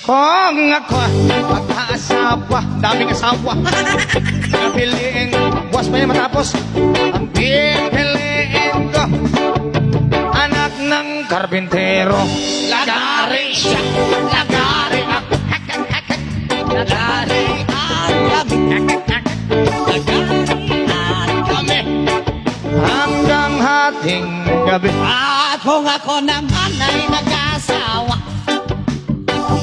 Kung ako mag-aasawa, daming asawa, pipiliin, buwas pa niya matapos, ang pipiliin ko, anak ng karbintero. Lagari siya, lagari ako, lagari ang kami, lagari ang kami, hanggang hating gabi. At kung ako naman ay nag-asawa,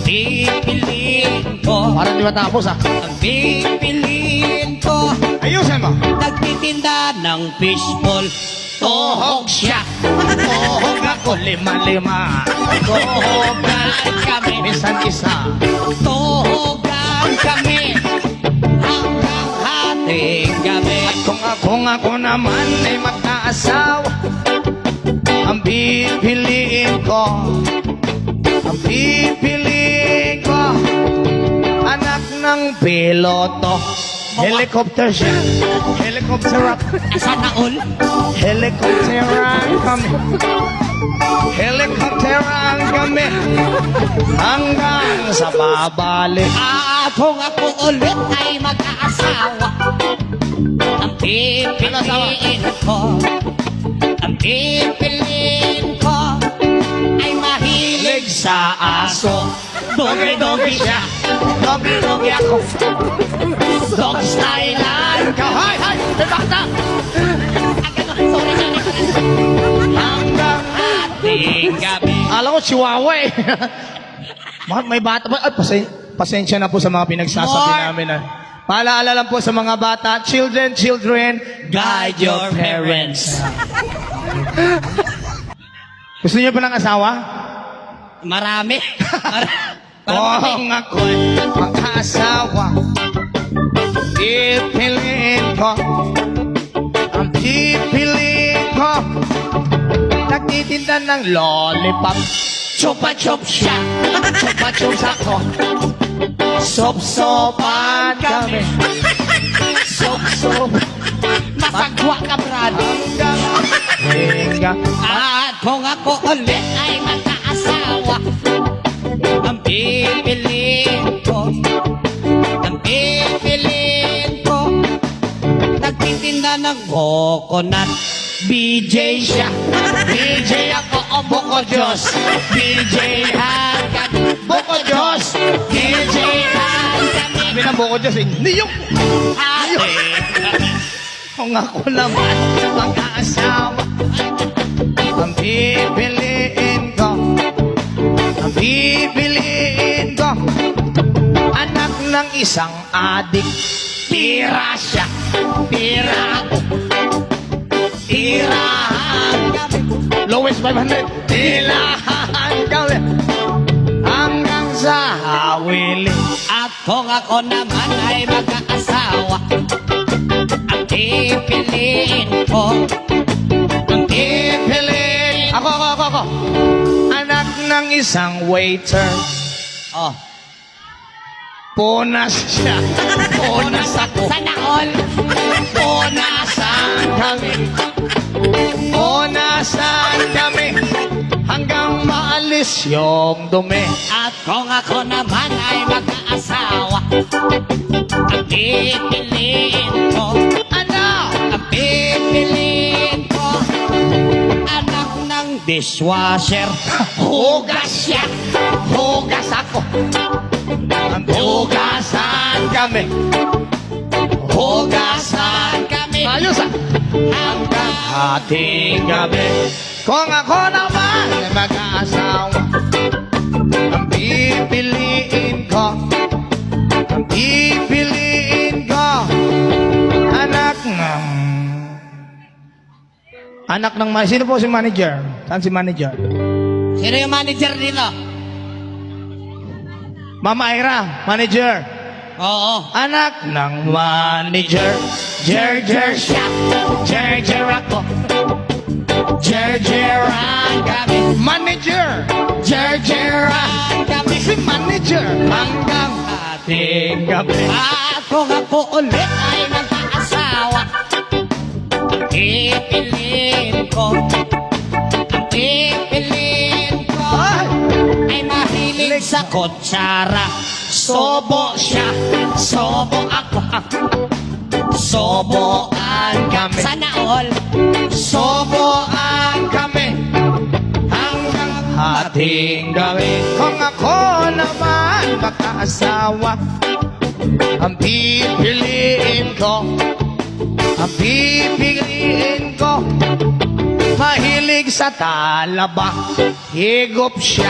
pipiliin ko, Parang di matapos ah. ang pipiliin ko, Ayusin mo. nagtitinda ng fishball. Tohog siya, Tohog ako, lima-lima. tohogan kami, Minsan isa. tohogan kami, hanggang hating gabi. Kung ako naman ay mag-aasawa, ang pipiliin ko, ang pipiliin ko, anak ng piloto. Helicopter siya, helicopter ako, Sana all, helicopteran kami, helicopteran kami, hanggang sa babalik. at kung ako ulit ay mag-aasawa, ang pipiliin ko, ang pipiliin ko, ay mahilig sa aso. Dogi-dogi siya, dogi-dogi ako, dog style lang. Hay, hay, may bata! Sorry. Hanggang Hating gabi. alam ko, chihuahua eh. May bata ba? Ay, pasensya na po sa mga pinagsasabi More. namin. Paalaala lang po sa mga bata, children, Guide your parents. Gusto niyo pa ng asawa? Marami. Kung ako'y mag-asawa, pipiliin ko, ang pipiliin ko, nagtitinda ng lollipop. Chupa-chup siya. Chupa-chups ako, sop-sopan kami, sop-sop, Masagwa ka, Brad. hanggang At kung ako ulit ay magkaasawa, ang pipiliin ko, ang pipiliin ko, nagtitinda ng coconut. BJ siya, BJ ako, o Boko Diyos, BJ hanggang Boko Diyos! BJ hanggang Binabuko Diyos eh. Niyok! Kung ako naman mag-aasawa, ang pipiliin ko, ang pipiliin ko, anak ng isang adik. Tira siya, tira ako, tirahan kami. Lowest 500, tirahan kami. Hanggang sa hawili. At kung ako naman ay mag-aasawa, ang pipiliin ko, ang pipiliin Ako. Anak ng isang waiter. oh, Punas siya. Punas ako. sana all, Punasan kami. Punasan kami. Hanggang maalis yung dumi. at kung ako naman ay mag-aasawa, ang pipiliin ko, Ano? ang pipiliin ko, anak ng dishwasher. Hugas siya. Hugas ako. Hugasan kami. Hugasan kami, Ayos ah. hanggang Hating gabi. Kung ako naman ay mag-aasawa, ang pipiliin ko, ang pipiliin ko, anak ng sino po si manager? Saan si manager? Sino yung manager dito? Mama Ira, manager. Oo. Anak ng manager. Jer siya. Jer ako. Jeran kami. Manager. Jeran kami. Si manager. Hanggang ating gabi. At kung ako ulit ay mag-aasawa, ang pipiliin ko, ang pipiliin ko, Ay! ay mahilig sa kutsara. Sobo siya, sobo ako. Soboan kami. Sana all. Soboan kami. Hanggang hating gabi. Kung ako naman mag-aasawa, ang pipiliin ko, mahilig sa talaba, higop siya,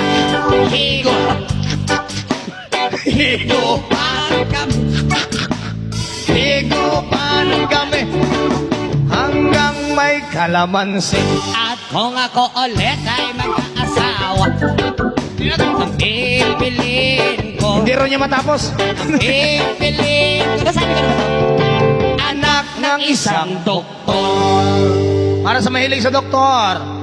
Higop. Higupan kami. higupan kami, hanggang may kalamansi. At kung ako ulit ay mag-aasawa, ang pipiliin ko. Hindi rin niya matapos. Pipiliin ko. Sabi ko naman, anak ng isang doktor. Para sa mahilig sa doktor.